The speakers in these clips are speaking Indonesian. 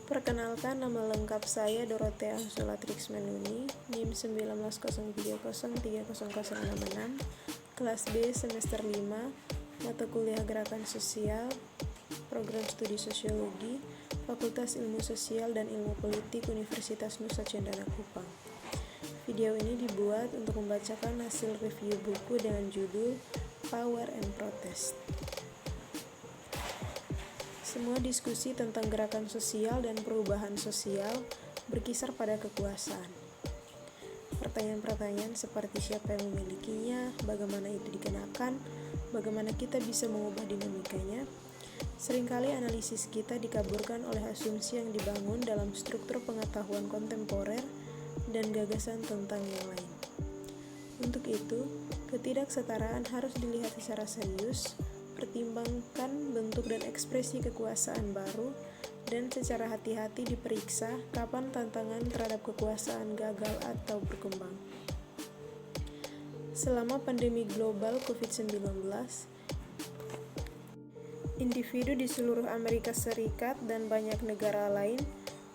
Perkenalkan, nama lengkap saya Dorothea Sulatrix Menuni, NIM 1903030066, kelas B semester 5, mata kuliah Gerakan Sosial, program studi Sosiologi, Fakultas Ilmu Sosial dan Ilmu Politik Universitas Nusa Cendana Kupang. Video ini dibuat untuk membacakan hasil review buku dengan judul Power and Protest. Semua diskusi tentang gerakan sosial dan perubahan sosial berkisar pada kekuasaan. Pertanyaan-pertanyaan seperti siapa yang memilikinya, bagaimana itu dikenakan, bagaimana kita bisa mengubah dinamikanya. Seringkali analisis kita dikaburkan oleh asumsi yang dibangun dalam struktur pengetahuan kontemporer dan gagasan tentang yang lain. Untuk itu, ketidaksetaraan harus dilihat secara serius, pertimbangkan bentuk dan ekspresi kekuasaan baru, dan secara hati-hati diperiksa kapan tantangan terhadap kekuasaan gagal atau berkembang. Selama pandemi global COVID-19, individu di seluruh Amerika Serikat dan banyak negara lain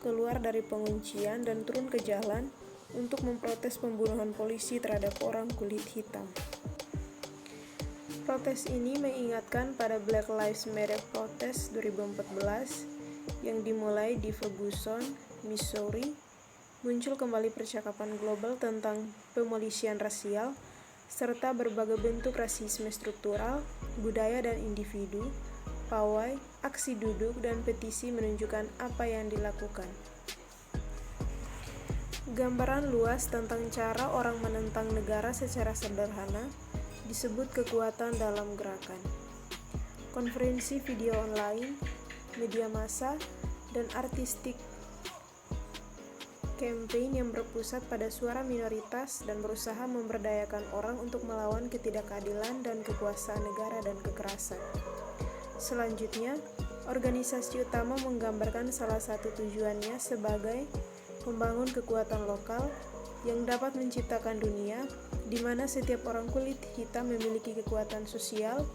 keluar dari penguncian dan turun ke jalan untuk memprotes pembunuhan polisi terhadap orang kulit hitam. Protes ini mengingatkan pada Black Lives Matter Protest 2014 yang dimulai di Ferguson, Missouri. Muncul kembali percakapan global tentang pemolisian rasial serta berbagai bentuk rasisme struktural, budaya dan individu, pawai, aksi duduk, dan petisi menunjukkan apa yang dilakukan. Gambaran luas tentang cara orang menentang negara secara sederhana disebut kekuatan dalam gerakan. Konferensi video online, media massa, dan artistik campaign yang berpusat pada suara minoritas dan berusaha memberdayakan orang untuk melawan ketidakadilan dan kekuasaan negara dan kekerasan. Selanjutnya, organisasi utama menggambarkan salah satu tujuannya sebagai membangun kekuatan lokal yang dapat menciptakan dunia di mana setiap orang kulit hitam memiliki kekuatan sosial,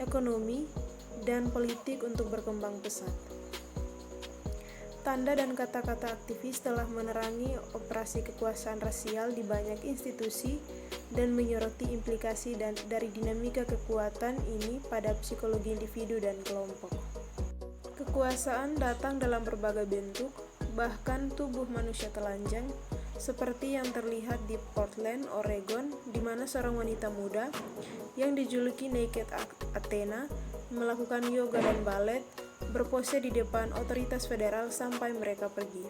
ekonomi, dan politik untuk berkembang pesat. Tanda dan kata-kata aktivis telah menerangi operasi kekuasaan rasial di banyak institusi dan menyoroti implikasi dari dinamika kekuatan ini pada psikologi individu dan kelompok. Kekuasaan datang dalam berbagai bentuk, bahkan tubuh manusia telanjang, seperti yang terlihat di Portland, Oregon, di mana seorang wanita muda yang dijuluki Naked Athena melakukan yoga dan balet, berpose di depan otoritas federal sampai mereka pergi.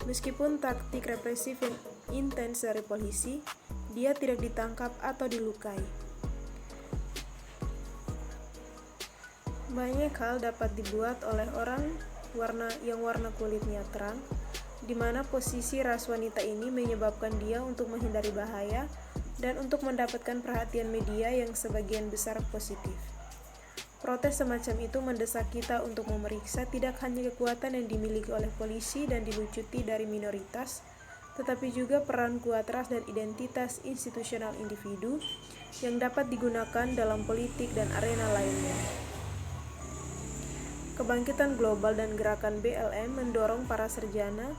Meskipun taktik represif yang intens dari polisi, dia tidak ditangkap atau dilukai. Banyak hal dapat dibuat oleh orang yang warna kulitnya terang, di mana posisi ras wanita ini menyebabkan dia untuk menghindari bahaya dan untuk mendapatkan perhatian media yang sebagian besar positif. Protes semacam itu mendesak kita untuk memeriksa tidak hanya kekuatan yang dimiliki oleh polisi dan dilucuti dari minoritas, tetapi juga peran kuat ras dan identitas institusional individu yang dapat digunakan dalam politik dan arena lainnya. Kebangkitan global dan gerakan BLM mendorong para sarjana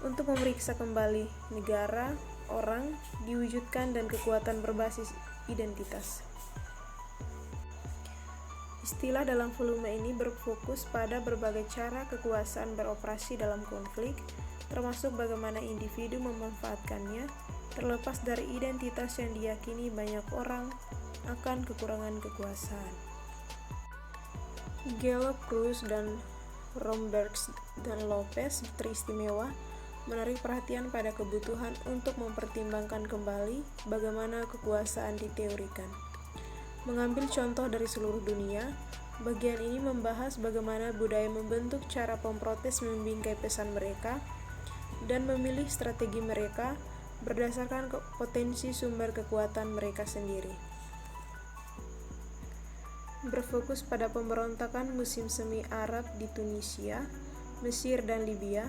untuk memeriksa kembali negara, orang, diwujudkan dan kekuatan berbasis identitas. Istilah dalam volume ini berfokus pada berbagai cara kekuasaan beroperasi dalam konflik, termasuk bagaimana individu memanfaatkannya, terlepas dari identitas yang diyakini banyak orang akan kekurangan kekuasaan. Gallup, Cruz, dan Rombergs dan Lopez teristimewa menarik perhatian pada kebutuhan untuk mempertimbangkan kembali bagaimana kekuasaan diteorikan. Mengambil contoh dari seluruh dunia, bagian ini membahas bagaimana budaya membentuk cara pemprotes membingkai pesan mereka dan memilih strategi mereka berdasarkan potensi sumber kekuatan mereka sendiri. Berfokus pada pemberontakan musim semi Arab di Tunisia, Mesir, dan Libya,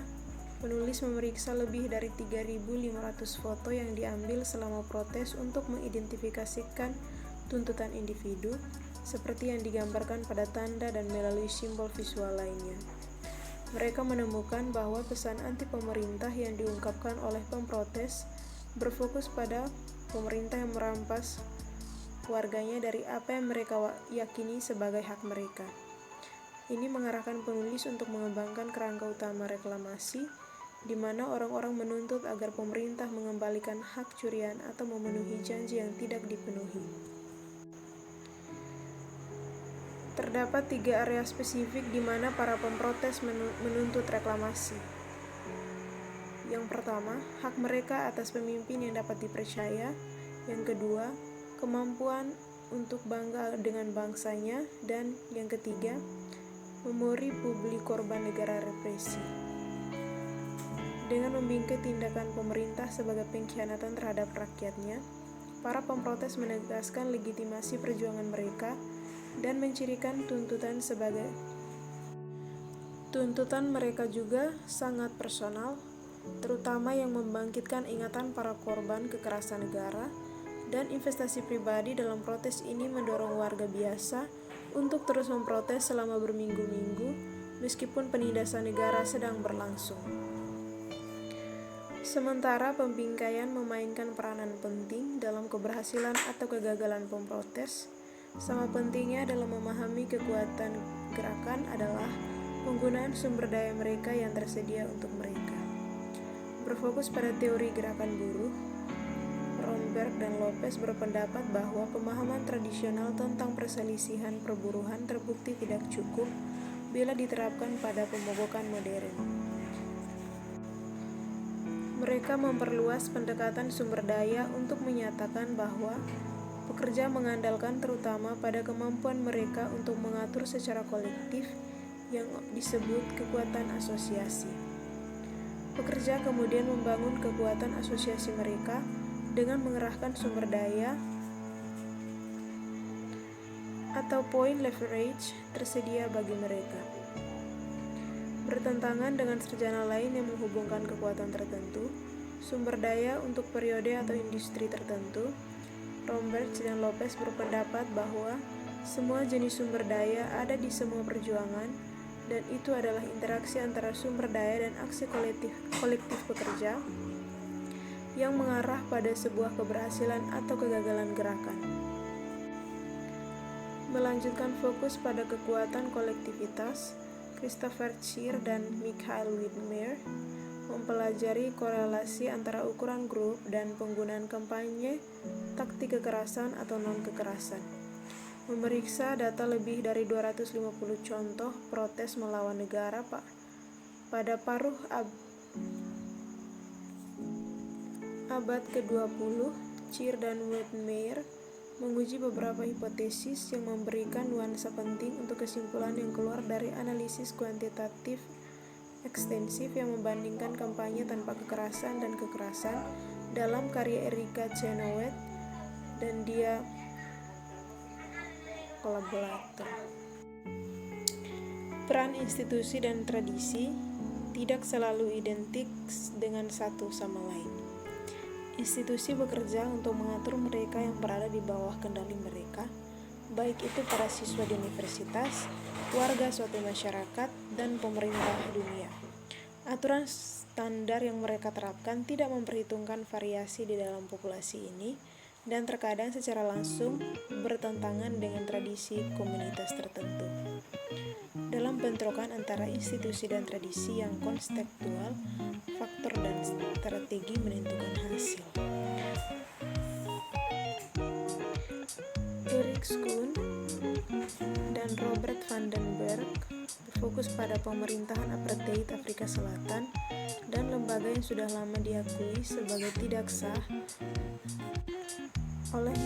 penulis memeriksa lebih dari 3.500 foto yang diambil selama protes untuk mengidentifikasikan tuntutan individu, seperti yang digambarkan pada tanda dan melalui simbol visual lainnya. Mereka menemukan bahwa pesan anti pemerintah yang diungkapkan oleh pemprotes berfokus pada pemerintah yang merampas warganya dari apa yang mereka yakini sebagai hak mereka. Ini mengarahkan penulis untuk mengembangkan kerangka utama reklamasi, di mana orang-orang menuntut agar pemerintah mengembalikan hak curian atau memenuhi janji yang tidak dipenuhi. Terdapat 3 area spesifik di mana para pemprotes menuntut reklamasi. Yang pertama, hak mereka atas pemimpin yang dapat dipercaya. Yang kedua, kemampuan untuk bangga dengan bangsanya. Dan yang ketiga, memori publik korban negara represi. Dengan membingkai tindakan pemerintah sebagai pengkhianatan terhadap rakyatnya, para pemprotes menegaskan legitimasi perjuangan mereka dan mencirikan tuntutan mereka juga sangat personal, terutama yang membangkitkan ingatan para korban kekerasan negara, dan investasi pribadi dalam protes ini mendorong warga biasa untuk terus memprotes selama berminggu-minggu meskipun penindasan negara sedang berlangsung. Sementara pembingkaian memainkan peranan penting dalam keberhasilan atau kegagalan pemprotes, sama pentingnya dalam memahami kekuatan gerakan adalah penggunaan sumber daya mereka yang tersedia untuk mereka. Berfokus pada teori gerakan buruh, Romberg dan Lopez berpendapat bahwa pemahaman tradisional tentang perselisihan perburuhan terbukti tidak cukup bila diterapkan pada pemogokan modern. Mereka memperluas pendekatan sumber daya untuk menyatakan bahwa pekerja mengandalkan terutama pada kemampuan mereka untuk mengatur secara kolektif yang disebut kekuatan asosiasi. Pekerja kemudian membangun kekuatan asosiasi mereka dengan mengerahkan sumber daya atau point leverage tersedia bagi mereka. Bertentangan dengan sarjana lain yang menghubungkan kekuatan tertentu, sumber daya untuk periode atau industri tertentu, Romberg dan Lopez berpendapat bahwa semua jenis sumber daya ada di semua perjuangan, dan itu adalah interaksi antara sumber daya dan aksi kolektif pekerja yang mengarah pada sebuah keberhasilan atau kegagalan gerakan. Melanjutkan fokus pada kekuatan kolektivitas, Christopher Cheer dan Michael Widmer mempelajari korelasi antara ukuran grup dan penggunaan kampanye taktik kekerasan atau non-kekerasan. Memeriksa data lebih dari 250 contoh protes melawan negara pada paruh abad ke-20, Cheer dan Widmer menguji beberapa hipotesis yang memberikan nuansa penting untuk kesimpulan yang keluar dari analisis kuantitatif ekstensif yang membandingkan kampanye tanpa kekerasan dan kekerasan dalam karya Erika Chenoweth dan dia kolaborator. Peran institusi dan tradisi tidak selalu identik dengan satu sama lain. Institusi bekerja untuk mengatur mereka yang berada di bawah kendali mereka, baik itu para siswa di universitas, warga suatu masyarakat, dan pemerintah dunia. Aturan standar yang mereka terapkan tidak memperhitungkan variasi di dalam populasi ini, dan terkadang secara langsung bertentangan dengan tradisi komunitas tertentu. Dalam bentrokan antara institusi dan tradisi yang konseptual, faktor dan strategi menentukan hasil. Eric Schoen dan Robert van den Berg berfokus pada pemerintahan apartheid Afrika Selatan dan lembaga yang sudah lama diakui sebagai tidak sah oleh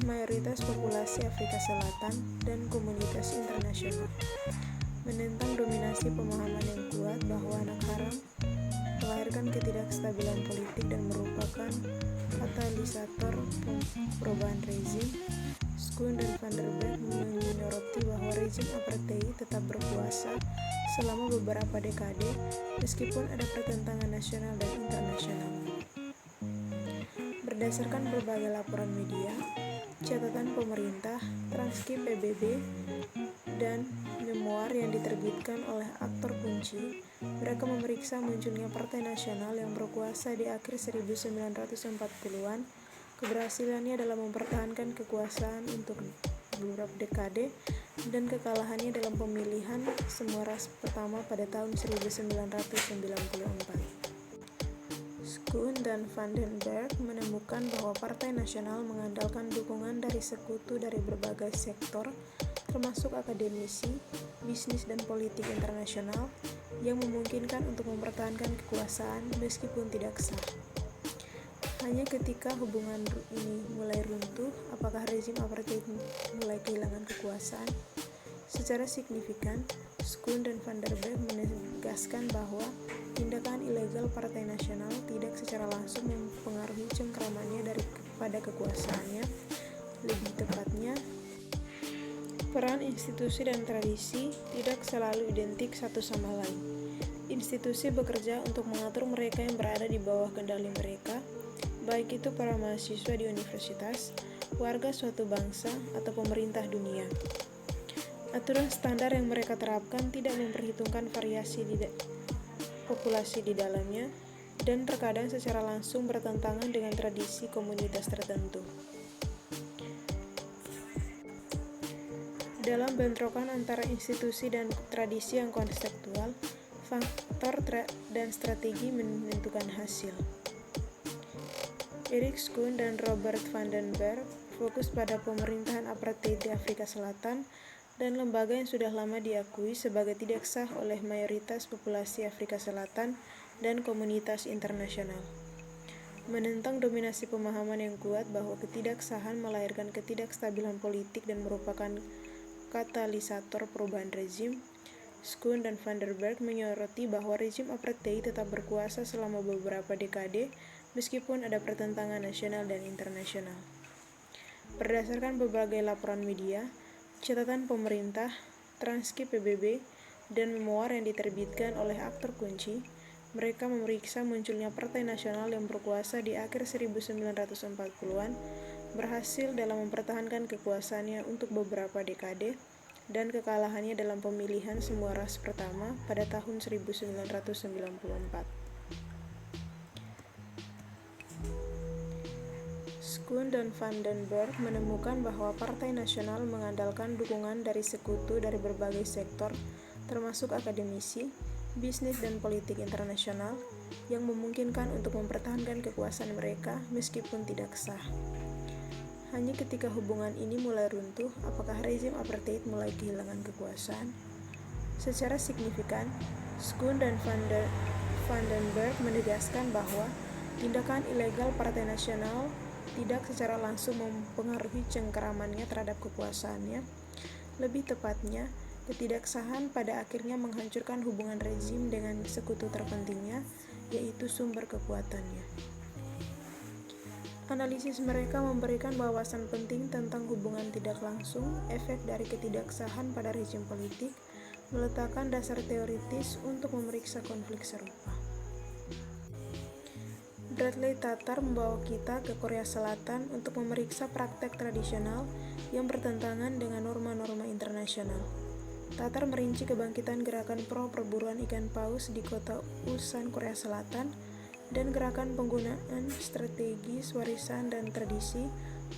mayoritas populasi Afrika Selatan dan komunitas internasional, menentang dominasi pemahaman yang kuat bahwa anak haram melahirkan ketidakstabilan politik dan merupakan katalisator perubahan rezim. Schoen dan van der Berg menyoroti bahwa rezim apartheid tetap berkuasa selama beberapa dekade meskipun ada pertentangan nasional dan internasional. Berdasarkan berbagai laporan media, catatan pemerintah, transkrip PBB, dan memoir yang diterbitkan oleh aktor kunci, mereka memeriksa munculnya Partai Nasional yang berkuasa di akhir 1940-an, keberhasilannya dalam mempertahankan kekuasaan untuk beberapa dekade, dan kekalahannya dalam pemilihan semua ras pertama pada tahun 1994. Schoon dan Van den Berg menemukan bahwa Partai Nasional mengandalkan dukungan dari sekutu dari berbagai sektor, termasuk akademisi, bisnis, dan politik internasional, yang memungkinkan untuk mempertahankan kekuasaan meskipun tidak sah. Hanya ketika hubungan ini mulai runtuh, apakah rezim apartheid mulai kehilangan kekuasaan? Secara signifikan, Schoon dan Van den Berg menegaskan bahwa tindakan ilegal Partai Nasional tidak secara langsung mempengaruhi cengkramannya pada kekuasaannya. Lebih tepatnya, peran institusi dan tradisi tidak selalu identik satu sama lain. Institusi bekerja untuk mengatur mereka yang berada di bawah kendali mereka, baik itu para mahasiswa di universitas, warga suatu bangsa, atau pemerintah dunia. Aturan standar yang mereka terapkan tidak memperhitungkan variasi populasi di dalamnya, dan terkadang secara langsung bertentangan dengan tradisi komunitas tertentu. Dalam bentrokan antara institusi dan tradisi yang konseptual, faktor dan strategi menentukan hasil. Erik Schoon dan Robert Van den Berg fokus pada pemerintahan apartheid di Afrika Selatan dan lembaga yang sudah lama diakui sebagai tidak sah oleh mayoritas populasi Afrika Selatan dan komunitas internasional. Menentang dominasi pemahaman yang kuat bahwa ketidaksahan melahirkan ketidakstabilan politik dan merupakan katalisator perubahan rezim, Schoon dan Van den Berg menyoroti bahwa rezim apartheid tetap berkuasa selama beberapa dekade meskipun ada pertentangan nasional dan internasional. Berdasarkan berbagai laporan media, catatan pemerintah, transkrip PBB, dan memoir yang diterbitkan oleh aktor kunci, mereka memeriksa munculnya Partai Nasional yang berkuasa di akhir 1940-an, berhasil dalam mempertahankan kekuasaannya untuk beberapa dekade, dan kekalahannya dalam pemilihan semua ras pertama pada tahun 1994. Schoon dan Van den Berg menemukan bahwa Partai Nasional mengandalkan dukungan dari sekutu dari berbagai sektor, termasuk akademisi, bisnis, dan politik internasional, yang memungkinkan untuk mempertahankan kekuasaan mereka meskipun tidak sah. Hanya ketika hubungan ini mulai runtuh, apakah rezim apartheid mulai kehilangan kekuasaan? Secara signifikan, Schoon dan Van den Berg menegaskan bahwa tindakan ilegal Partai Nasional tidak secara langsung mempengaruhi cengkeramannya terhadap kekuasaannya. Lebih tepatnya, ketidaksahan pada akhirnya menghancurkan hubungan rezim dengan sekutu terpentingnya, yaitu sumber kekuatannya. Analisis mereka memberikan wawasan penting tentang hubungan tidak langsung, efek dari ketidaksahan pada rezim politik, meletakkan dasar teoritis untuk memeriksa konflik serupa. Bradley Tatar membawa kita ke Korea Selatan untuk memeriksa praktek tradisional yang bertentangan dengan norma-norma internasional. Tatar merinci kebangkitan gerakan pro-perburuan ikan paus di kota Ulsan, Korea Selatan, dan gerakan penggunaan strategis warisan dan tradisi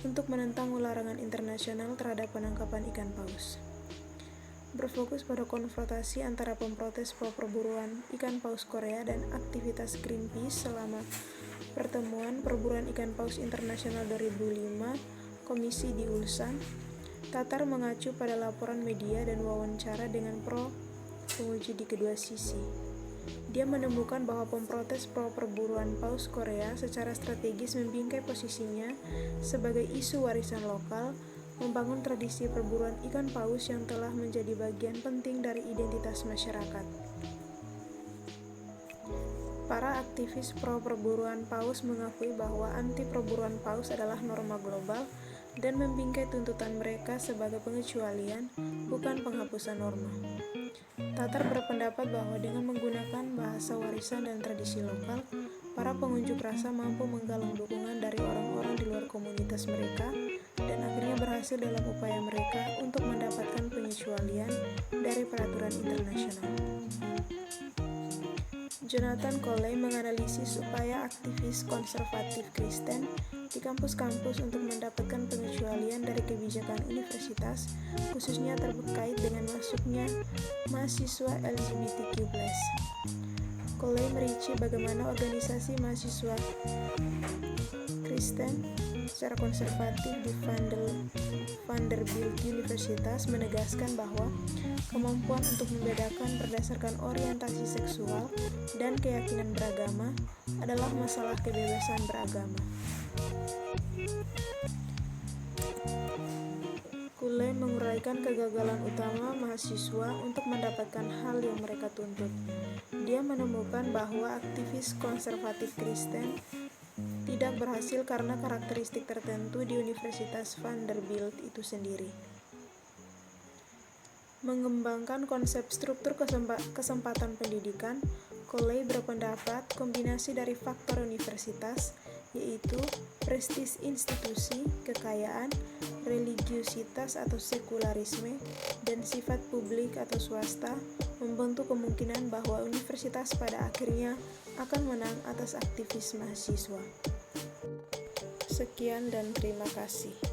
untuk menentang larangan internasional terhadap penangkapan ikan paus. Berfokus pada konfrontasi antara pemprotes pro-perburuan ikan paus Korea dan aktivitas Greenpeace selama pertemuan perburuan ikan paus internasional 2005 Komisi di Ulsan, Tatar mengacu pada laporan media dan wawancara dengan penguji di kedua sisi. Dia menemukan bahwa pemprotes pro-perburuan paus Korea secara strategis membingkai posisinya sebagai isu warisan lokal, membangun tradisi perburuan ikan paus yang telah menjadi bagian penting dari identitas masyarakat. Para aktivis pro-perburuan paus mengakui bahwa anti-perburuan paus adalah norma global dan membingkai tuntutan mereka sebagai pengecualian, bukan penghapusan norma. Tatar berpendapat bahwa dengan menggunakan bahasa warisan dan tradisi lokal, para pengunjuk rasa mampu menggalang dukungan dari orang-orang di luar komunitas mereka dan akhirnya berhasil dalam upaya mereka untuk mendapatkan pengecualian dari peraturan internasional. Jonathan Coley menganalisis upaya aktivis konservatif Kristen di kampus-kampus untuk mendapatkan pengecualian dari kebijakan universitas, khususnya terkait dengan masuknya mahasiswa LGBTQ+. Coley merinci bagaimana organisasi mahasiswa Kristen secara konservatif di Vanderbilt Universitas menegaskan bahwa kemampuan untuk membedakan berdasarkan orientasi seksual dan keyakinan beragama adalah masalah kebebasan beragama. Coley menguraikan kegagalan utama mahasiswa untuk mendapatkan hal yang mereka tuntut. Dia menemukan bahwa aktivis konservatif Kristen tidak berhasil karena karakteristik tertentu di Universitas Vanderbilt itu sendiri. Mengembangkan konsep struktur kesempatan pendidikan, Coley berpendapat kombinasi dari faktor universitas, yaitu prestis institusi, kekayaan, religiusitas atau sekularisme, dan sifat publik atau swasta, membentuk kemungkinan bahwa universitas pada akhirnya akan menang atas aktivis mahasiswa. Sekian dan terima kasih.